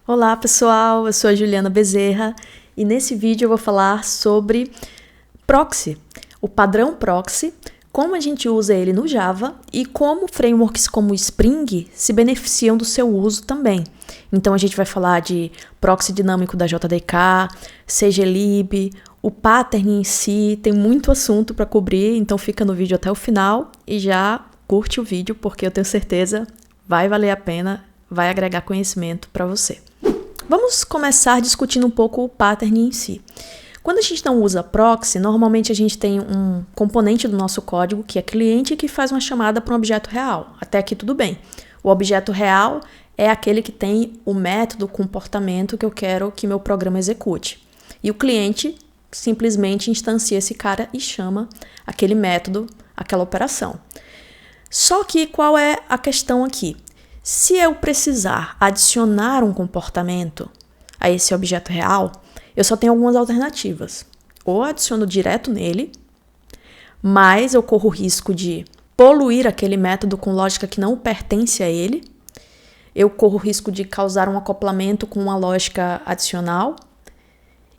Olá pessoal, eu sou a Juliana Bezerra e nesse vídeo eu vou falar sobre proxy, o padrão proxy, como a gente usa ele no Java e como frameworks como o Spring se beneficiam do seu uso também. Então a gente vai falar de proxy dinâmico da JDK, cglib, o pattern em si, tem muito assunto para cobrir, então fica no vídeo até o final e já curte o vídeo porque eu tenho certeza vai valer a pena, vai agregar conhecimento para você. Vamos começar discutindo um pouco o pattern em si. Quando a gente não usa proxy, normalmente a gente tem um componente do nosso código que é cliente que faz uma chamada para um objeto real. Até aqui tudo bem. O objeto real é aquele que tem o método, o comportamento que eu quero que meu programa execute. E o cliente simplesmente instancia esse cara e chama aquele método, aquela operação. Só que qual é a questão aqui? Se eu precisar adicionar um comportamento a esse objeto real, eu só tenho algumas alternativas. Ou adiciono direto nele, mas eu corro o risco de poluir aquele método com lógica que não pertence a ele. Eu corro o risco de causar um acoplamento com uma lógica adicional.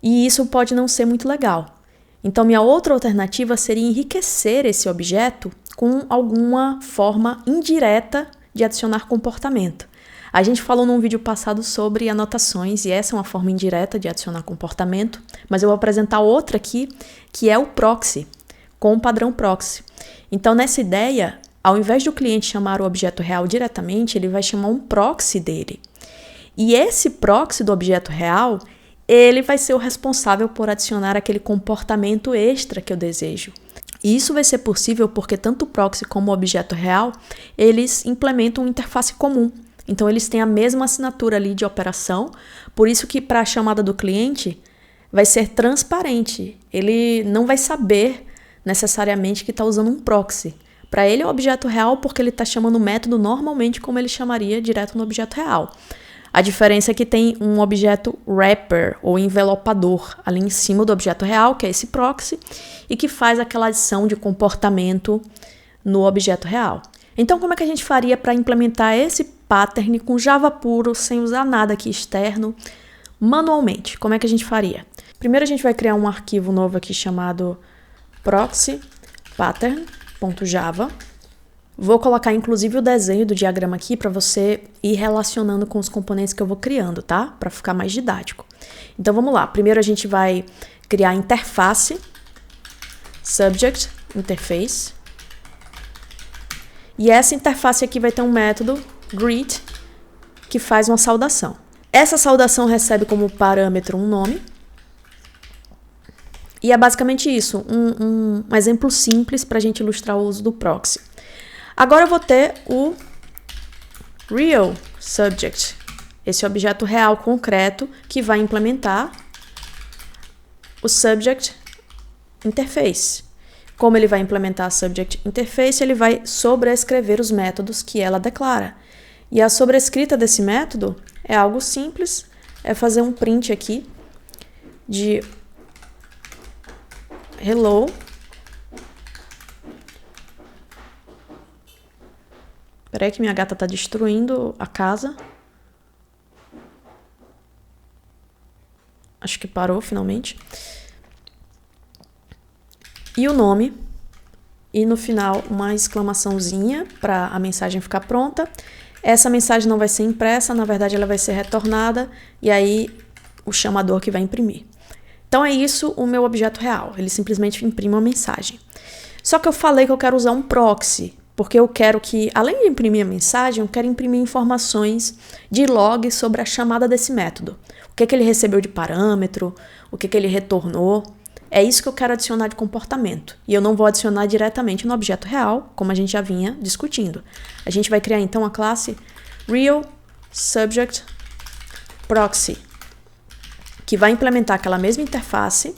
E isso pode não ser muito legal. Então, minha outra alternativa seria enriquecer esse objeto com alguma forma indireta de adicionar comportamento. A gente falou num vídeo passado sobre anotações e essa é uma forma indireta de adicionar comportamento, mas eu vou apresentar outra aqui, que é o proxy, com o padrão proxy. Então, nessa ideia, ao invés do cliente chamar o objeto real diretamente, ele vai chamar um proxy dele. E esse proxy do objeto real, ele vai ser o responsável por adicionar aquele comportamento extra que eu desejo. E isso vai ser possível porque tanto o proxy como o objeto real, eles implementam uma interface comum. Então, eles têm a mesma assinatura ali de operação, por isso que para a chamada do cliente vai ser transparente. Ele não vai saber necessariamente que está usando um proxy. Para ele é o objeto real porque ele está chamando o método normalmente como ele chamaria direto no objeto real. A diferença é que tem um objeto wrapper ou envelopador ali em cima do objeto real, que é esse proxy, e que faz aquela adição de comportamento no objeto real. Então, como é que a gente faria para implementar esse pattern com Java puro, sem usar nada aqui externo, manualmente? Como é que a gente faria? Primeiro, a gente vai criar um arquivo novo aqui chamado proxy pattern.java. Vou colocar, inclusive, o desenho do diagrama aqui para você ir relacionando com os componentes que eu vou criando, tá? Para ficar mais didático. Então, vamos lá. Primeiro, a gente vai criar a interface, subject, interface. E essa interface aqui vai ter um método, greet, que faz uma saudação. Essa saudação recebe como parâmetro um nome. E é basicamente isso, um exemplo simples para a gente ilustrar o uso do proxy. Agora eu vou ter o real subject, esse objeto real concreto que vai implementar o subject interface. Como ele vai implementar a subject interface, ele vai sobrescrever os métodos que ela declara. E a sobrescrita desse método é algo simples, é fazer um print aqui de hello. Peraí que minha gata tá destruindo a casa. Acho que parou finalmente. E o nome. E no final uma exclamaçãozinha para a mensagem ficar pronta. Essa mensagem não vai ser impressa, na verdade ela vai ser retornada. E aí o chamador que vai imprimir. Então é isso o meu objeto real. Ele simplesmente imprime uma mensagem. Só que eu falei que eu quero usar um proxy. Porque eu quero que, além de imprimir a mensagem, eu quero imprimir informações de log sobre a chamada desse método. O que ele recebeu de parâmetro, o que ele retornou. É isso que eu quero adicionar de comportamento. E eu não vou adicionar diretamente no objeto real, como a gente já vinha discutindo. A gente vai criar então a classe real subject proxy, que vai implementar aquela mesma interface.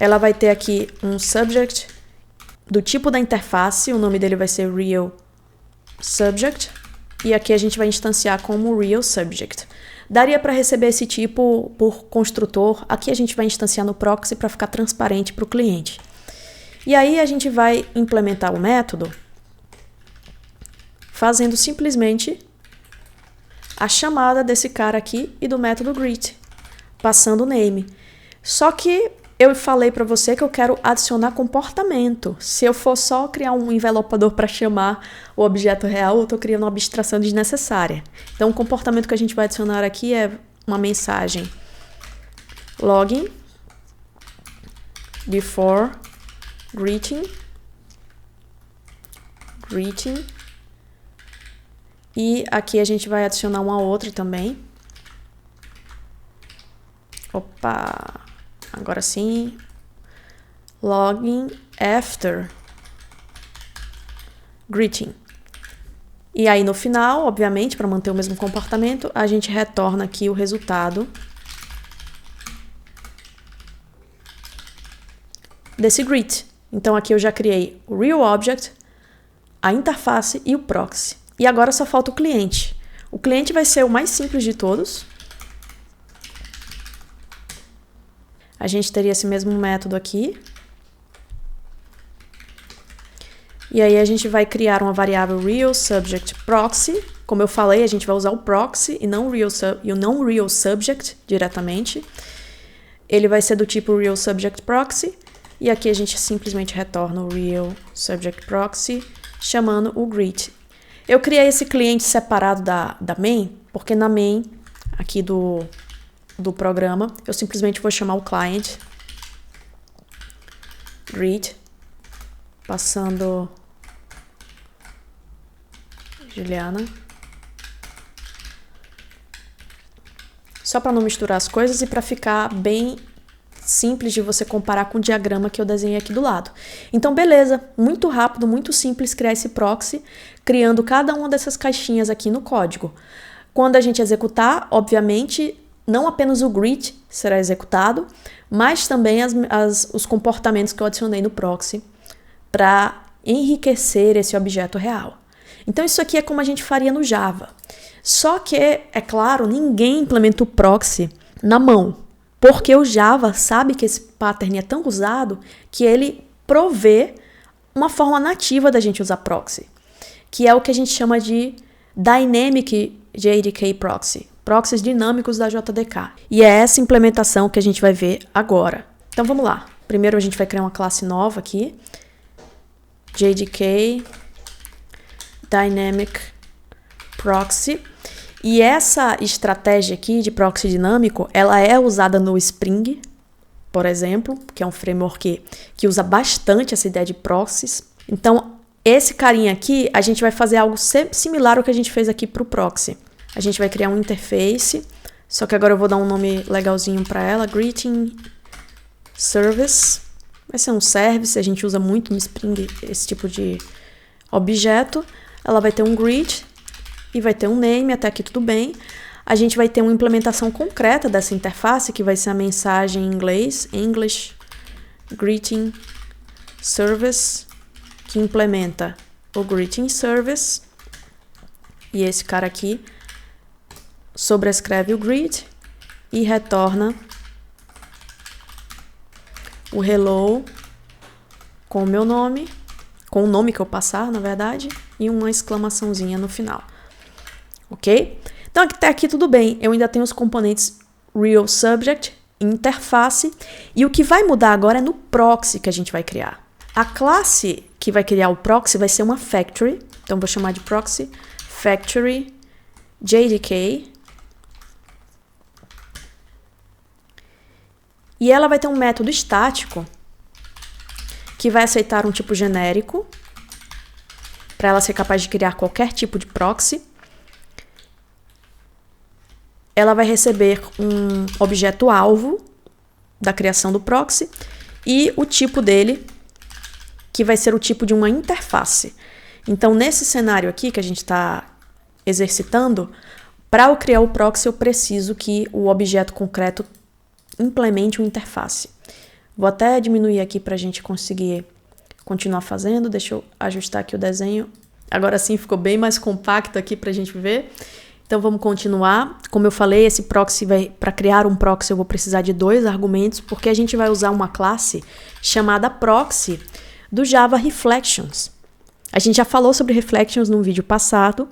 Ela vai ter aqui um subject do tipo da interface, o nome dele vai ser real subject, e aqui a gente vai instanciar como real subject. Daria para receber esse tipo por construtor, aqui a gente vai instanciar no proxy para ficar transparente para o cliente. E aí a gente vai implementar o método fazendo simplesmente a chamada desse cara aqui e do método greet, passando o name. Só que eu falei para você que eu quero adicionar comportamento. Se eu for só criar um envelopador para chamar o objeto real, eu estou criando uma abstração desnecessária. Então, o comportamento que a gente vai adicionar aqui é uma mensagem login before greeting. E aqui a gente vai adicionar uma outra também. Opa! Agora sim. Login after greeting. E aí no final, obviamente, para manter o mesmo comportamento, a gente retorna aqui o resultado desse greet. Então aqui eu já criei o real object, a interface e o proxy. E agora só falta o cliente. O cliente vai ser o mais simples de todos. A gente teria esse mesmo método aqui. E aí a gente vai criar uma variável real subject proxy. Como eu falei, a gente vai usar o proxy e não o real subject diretamente. Ele vai ser do tipo real subject proxy. E aqui a gente simplesmente retorna o real subject proxy, chamando o greet. Eu criei esse cliente separado da main, porque na main aqui do programa, eu simplesmente vou chamar o client greet, passando Juliana. Só para não misturar as coisas e para ficar bem simples de você comparar com o diagrama que eu desenhei aqui do lado. Então, beleza, muito rápido, muito simples criar esse proxy, criando cada uma dessas caixinhas aqui no código. Quando a gente executar, obviamente, não apenas o greet será executado, mas também os comportamentos que eu adicionei no proxy para enriquecer esse objeto real. Então, isso aqui é como a gente faria no Java. Só que, é claro, ninguém implementa o proxy na mão, porque o Java sabe que esse pattern é tão usado que ele provê uma forma nativa da gente usar proxy, que é o que a gente chama de Dynamic JDK Proxy, proxies dinâmicos da JDK. E é essa implementação que a gente vai ver agora. Então vamos lá. Primeiro a gente vai criar uma classe nova aqui, JDK Dynamic Proxy. E essa estratégia aqui de proxy dinâmico, ela é usada no Spring, por exemplo, que é um framework que usa bastante essa ideia de proxies. Então, esse carinha aqui, a gente vai fazer algo similar ao que a gente fez aqui para o proxy. A gente vai criar um interface, só que agora eu vou dar um nome legalzinho para ela, Greeting Service. Vai ser um service, a gente usa muito no Spring esse tipo de objeto. Ela vai ter um greet e vai ter um name, até aqui tudo bem. A gente vai ter uma implementação concreta dessa interface, que vai ser a mensagem em inglês, English Greeting Service, que implementa o Greeting Service. E esse cara aqui sobrescreve o greet e retorna o hello com o meu nome, com o nome que eu passar, na verdade, e uma exclamaçãozinha no final. Ok? Então, até aqui tudo bem. Eu ainda tenho os componentes real subject, interface, e o que vai mudar agora é no proxy que a gente vai criar. A classe que vai criar o proxy vai ser uma factory, então vou chamar de proxy factory JDK. E ela vai ter um método estático que vai aceitar um tipo genérico para ela ser capaz de criar qualquer tipo de proxy. Ela vai receber um objeto-alvo da criação do proxy e o tipo dele, que vai ser o tipo de uma interface. Então, nesse cenário aqui que a gente está exercitando, para eu criar o proxy, eu preciso que o objeto concreto implemente uma interface. Vou até diminuir aqui para a gente conseguir continuar fazendo. Deixa eu ajustar aqui o desenho. Agora sim ficou bem mais compacto aqui para a gente ver. Então vamos continuar. Como eu falei, esse proxy para criar um proxy eu vou precisar de 2 argumentos, porque a gente vai usar uma classe chamada proxy do Java Reflections. A gente já falou sobre Reflections num vídeo passado.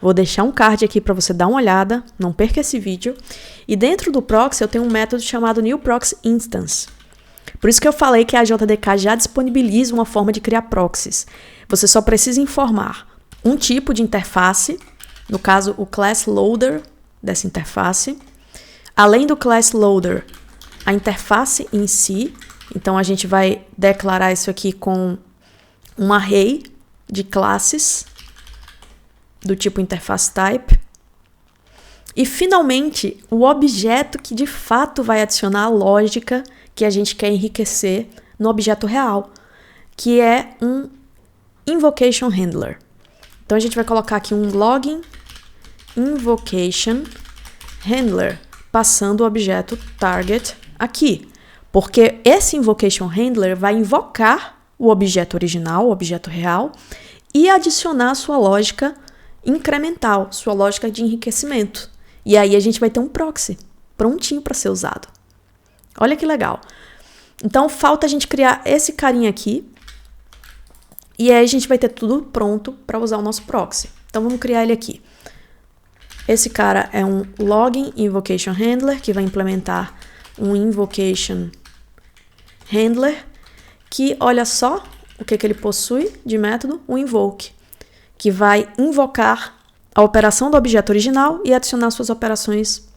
Vou deixar um card aqui para você dar uma olhada, não perca esse vídeo. E dentro do proxy eu tenho um método chamado newProxyInstance. Por isso que eu falei que a JDK já disponibiliza uma forma de criar proxies. Você só precisa informar um tipo de interface, no caso o class loader dessa interface. Além do class loader, a interface em si. Então a gente vai declarar isso aqui com um array de classes do tipo interface type. E finalmente, o objeto que de fato vai adicionar a lógica que a gente quer enriquecer no objeto real, que é um invocation handler. Então a gente vai colocar aqui um login invocation handler, passando o objeto target aqui, porque esse invocation handler vai invocar o objeto original, o objeto real, e adicionar a sua lógica incremental, sua lógica de enriquecimento. E aí a gente vai ter um proxy prontinho para ser usado. Olha que legal. Então falta a gente criar esse carinha aqui, e aí a gente vai ter tudo pronto para usar o nosso proxy. Então vamos criar ele aqui. Esse cara é um login invocation handler, que vai implementar um invocation handler, que olha só o que ele possui de método, um invoke, que vai invocar a operação do objeto original e adicionar suas operações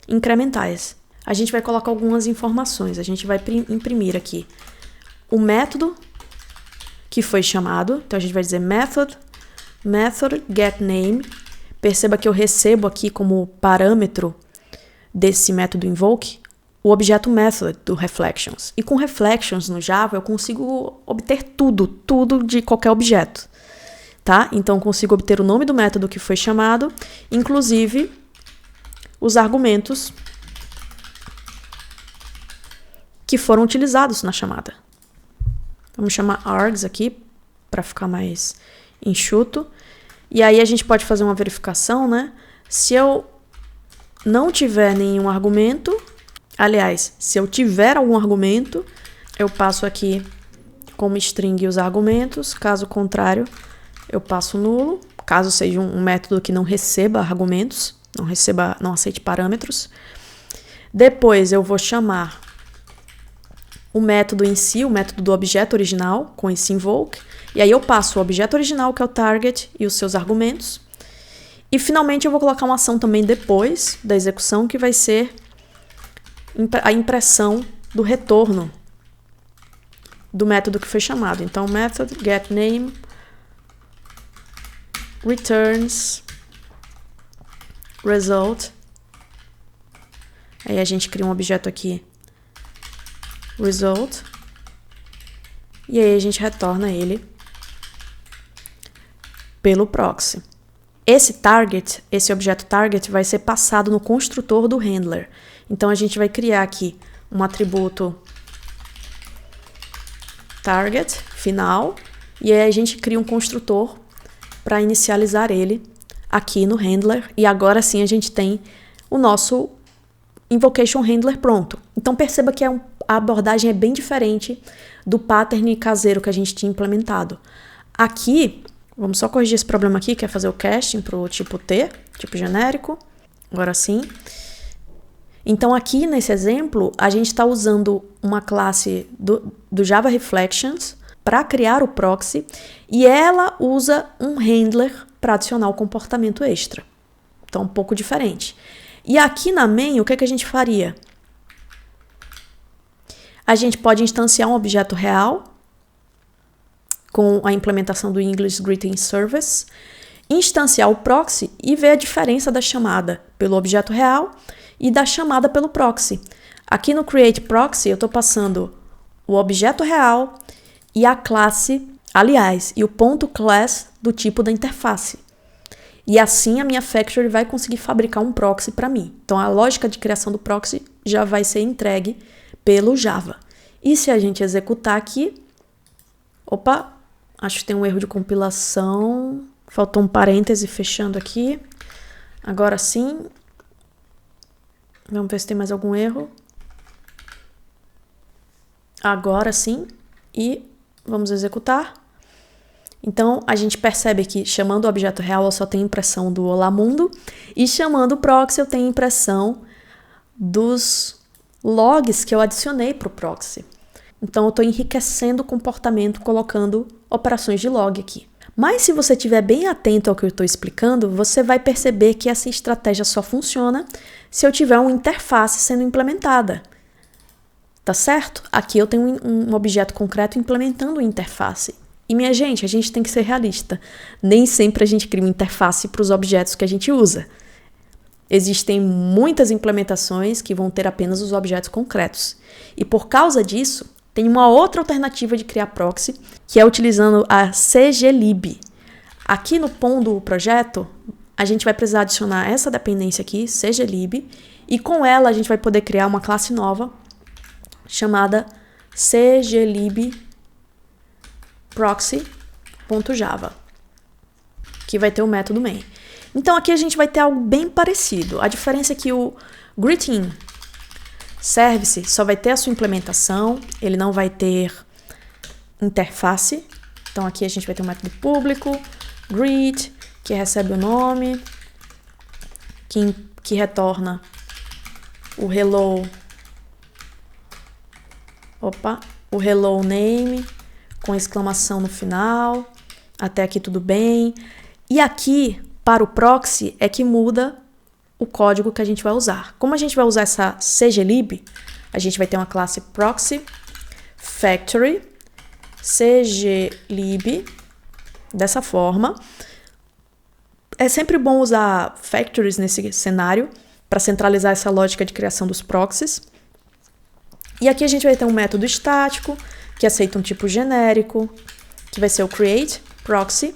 incrementais. A gente vai colocar algumas informações, a gente vai imprimir aqui o método que foi chamado, então a gente vai dizer method getName. Perceba que eu recebo aqui como parâmetro desse método invoke o objeto method do reflections. E com reflections no Java eu consigo obter tudo de qualquer objeto, tá? Então eu consigo obter o nome do método que foi chamado, inclusive os argumentos que foram utilizados na chamada. Vamos chamar args aqui para ficar mais enxuto. E aí a gente pode fazer uma verificação, né? Se eu não tiver nenhum argumento, aliás, se eu tiver algum argumento, eu passo aqui como string os argumentos. Caso contrário, eu passo nulo. Caso seja um método que não receba argumentos, não aceite parâmetros. Depois eu vou chamar o método em si, o método do objeto original, com esse invoke. E aí eu passo o objeto original, que é o target, e os seus argumentos. E finalmente eu vou colocar uma ação também depois da execução, que vai ser a impressão do retorno do método que foi chamado. Então, method getName returns result. Aí a gente cria um objeto aqui, result. E aí a gente retorna ele pelo proxy. Esse target, esse objeto target, vai ser passado no construtor do handler. Então a gente vai criar aqui um atributo target final, e aí a gente cria um construtor para inicializar ele aqui no handler, e agora sim a gente tem o nosso invocation handler pronto. Então perceba que a abordagem é bem diferente do pattern caseiro que a gente tinha implementado. Aqui, vamos só corrigir esse problema aqui, que é fazer o casting para o tipo T, tipo genérico. Agora sim. Então aqui nesse exemplo, a gente está usando uma classe do Java Reflections para criar o proxy, e ela usa um handler para adicionar o comportamento extra. Então um pouco diferente. E aqui na main, o que a gente faria? A gente pode instanciar um objeto real com a implementação do English Greeting Service, instanciar o proxy e ver a diferença da chamada pelo objeto real e da chamada pelo proxy. Aqui no Create Proxy eu estou passando o objeto real e a classe, aliás, e o ponto class do tipo da interface. E assim a minha factory vai conseguir fabricar um proxy para mim. Então a lógica de criação do proxy já vai ser entregue pelo Java. E se a gente executar aqui, opa, acho que tem um erro de compilação, faltou um parêntese fechando aqui. Agora sim, vamos ver se tem mais algum erro. Agora sim, e vamos executar. Então, a gente percebe que chamando o objeto real eu só tenho impressão do Olá Mundo, e chamando o proxy eu tenho impressão dos logs que eu adicionei para o proxy. Então, eu estou enriquecendo o comportamento colocando operações de log aqui. Mas se você estiver bem atento ao que eu estou explicando, você vai perceber que essa estratégia só funciona se eu tiver uma interface sendo implementada. Tá certo? Aqui eu tenho um objeto concreto implementando uma interface. E, minha gente, a gente tem que ser realista. Nem sempre a gente cria uma interface para os objetos que a gente usa. Existem muitas implementações que vão ter apenas os objetos concretos. E por causa disso, tem uma outra alternativa de criar proxy, que é utilizando a cglib. Aqui no POM do projeto, a gente vai precisar adicionar essa dependência aqui, cglib, e com ela a gente vai poder criar uma classe nova chamada cglib proxy.java, que vai ter o método main. Então aqui a gente vai ter algo bem parecido. A diferença é que o greeting service só vai ter a sua implementação, ele não vai ter interface. Então aqui a gente vai ter um método público, greet, que recebe o nome, que retorna o hello, o hello name, com exclamação no final, até aqui tudo bem. E aqui, para o proxy, é que muda o código que a gente vai usar. Como a gente vai usar essa cglib, a gente vai ter uma classe proxy factory cglib, dessa forma. É sempre bom usar factories nesse cenário para centralizar essa lógica de criação dos proxies. E aqui a gente vai ter um método estático, que aceita um tipo genérico, que vai ser o create proxy,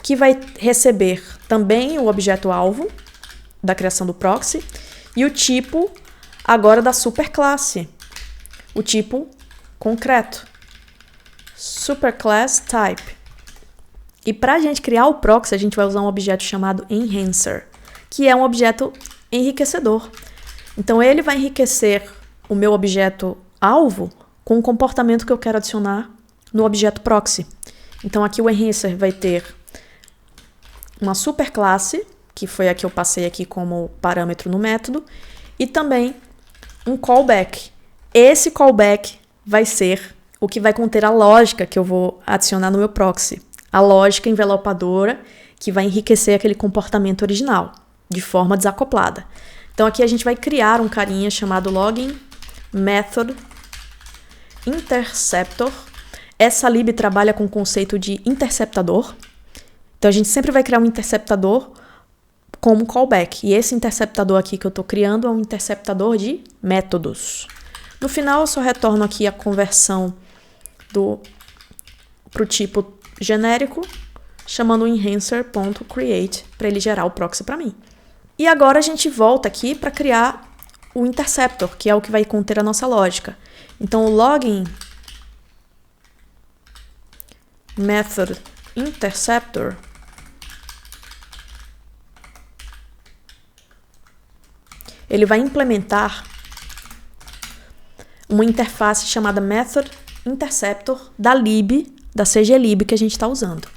que vai receber também o objeto alvo da criação do proxy e o tipo agora da superclasse, o tipo concreto, superclass type. E para a gente criar o proxy, a gente vai usar um objeto chamado enhancer, que é um objeto enriquecedor. Então ele vai enriquecer o meu objeto alvo com o comportamento que eu quero adicionar no objeto proxy. Então aqui o enhancer vai ter uma superclasse, que foi a que eu passei aqui como parâmetro no método, e também um callback. Esse callback vai ser o que vai conter a lógica que eu vou adicionar no meu proxy. A lógica envelopadora que vai enriquecer aquele comportamento original, de forma desacoplada. Então aqui a gente vai criar um carinha chamado login method interceptor. Essa lib trabalha com o conceito de interceptador. Então a gente sempre vai criar um interceptador como callback. E esse interceptador aqui que eu estou criando é um interceptador de métodos. No final eu só retorno aqui a conversão para o tipo genérico, chamando o enhancer.create para ele gerar o proxy para mim. E agora a gente volta aqui para criar o interceptor, que é o que vai conter a nossa lógica. Então o login method interceptor ele vai implementar uma interface chamada method interceptor da lib, da cglib que a gente está usando.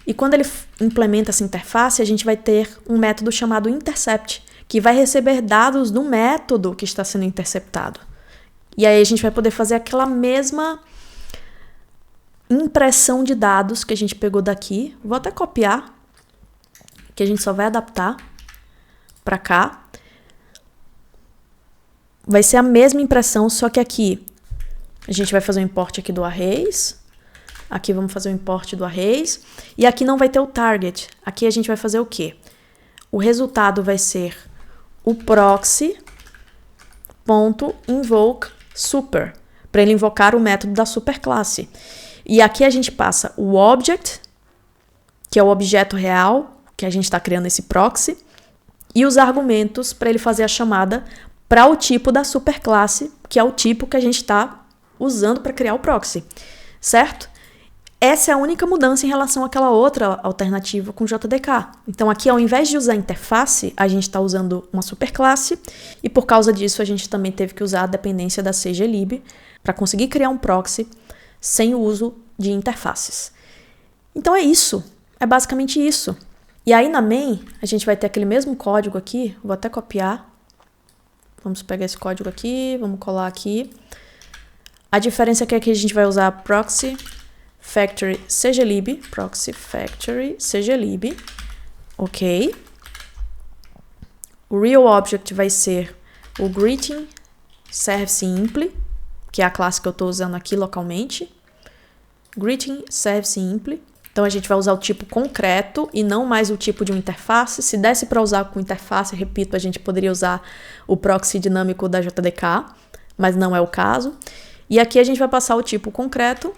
E quando ele implementa essa interface, a gente vai ter um método chamado intercept, que vai receber dados do método que está sendo interceptado. E aí a gente vai poder fazer aquela mesma impressão de dados que a gente pegou daqui. Vou até copiar, que a gente só vai adaptar para cá. Vai ser a mesma impressão, só que aqui a gente vai fazer o import aqui do arrays. Aqui vamos fazer o import do arrays. E aqui não vai ter o target. Aqui a gente vai fazer o quê? O resultado vai ser o proxy.invoke super, para ele invocar o método da superclasse. E aqui a gente passa o object, que é o objeto real, que a gente está criando esse proxy, e os argumentos para ele fazer a chamada para o tipo da superclasse, que é o tipo que a gente está usando para criar o proxy, certo? Essa é a única mudança em relação àquela outra alternativa com JDK. Então aqui, ao invés de usar interface, a gente está usando uma superclasse, e por causa disso a gente também teve que usar a dependência da cglib para conseguir criar um proxy sem o uso de interfaces. Então é isso, é basicamente isso. E aí na main, a gente vai ter aquele mesmo código aqui, vou até copiar. Vamos pegar esse código aqui, vamos colar aqui. A diferença é que aqui a gente vai usar proxy factory cglib, proxy factory cglib, ok. O real object vai ser o greeting service impl, que é a classe que eu estou usando aqui localmente. Greeting service impl. Então a gente vai usar o tipo concreto e não mais o tipo de uma interface. Se desse para usar com interface, repito, a gente poderia usar o proxy dinâmico da JDK, mas não é o caso. E aqui a gente vai passar o tipo concreto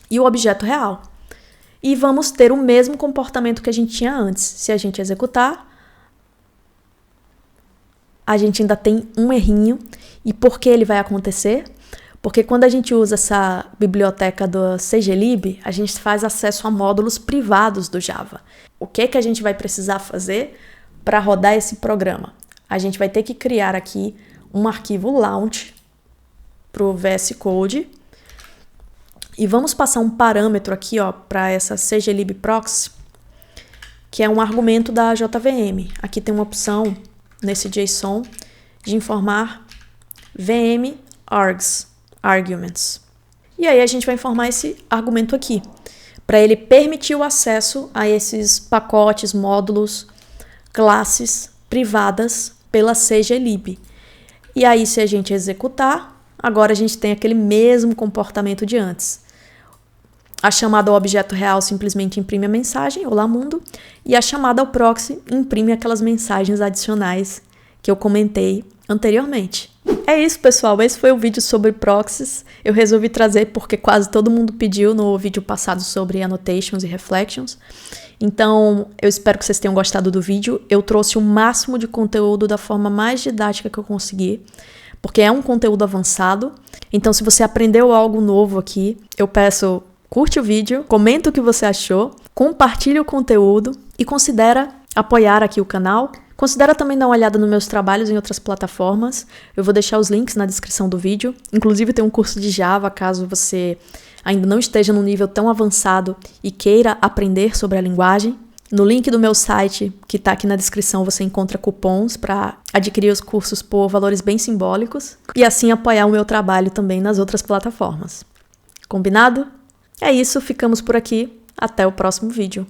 e o objeto real. E vamos ter o mesmo comportamento que a gente tinha antes. Se a gente executar, a gente ainda tem um errinho. E por que ele vai acontecer? Porque quando a gente usa essa biblioteca do cglib, a gente faz acesso a módulos privados do Java. O que a gente vai precisar fazer para rodar esse programa? A gente vai ter que criar aqui um arquivo launch para o VS Code e vamos passar um parâmetro aqui para essa cglib proxy, que é um argumento da JVM. Aqui tem uma opção nesse JSON de informar VM arguments. E aí a gente vai informar esse argumento aqui, para ele permitir o acesso a esses pacotes, módulos, classes privadas pela cglib. E aí se a gente executar, agora a gente tem aquele mesmo comportamento de antes. A chamada ao objeto real simplesmente imprime a mensagem, olá mundo, e a chamada ao proxy imprime aquelas mensagens adicionais que eu comentei anteriormente. É isso, pessoal. Esse foi o vídeo sobre proxies. Eu resolvi trazer porque quase todo mundo pediu no vídeo passado sobre annotations e reflections. Então, eu espero que vocês tenham gostado do vídeo. Eu trouxe o máximo de conteúdo da forma mais didática que eu consegui, porque é um conteúdo avançado. Então, se você aprendeu algo novo aqui, eu peço, curte o vídeo, comenta o que você achou, compartilhe o conteúdo e considera apoiar aqui o canal. Considera também dar uma olhada nos meus trabalhos em outras plataformas. Eu vou deixar os links na descrição do vídeo. Inclusive tem um curso de Java, caso você ainda não esteja num nível tão avançado e queira aprender sobre a linguagem. No link do meu site, que está aqui na descrição, você encontra cupons para adquirir os cursos por valores bem simbólicos e assim apoiar o meu trabalho também nas outras plataformas. Combinado? É isso, ficamos por aqui. Até o próximo vídeo.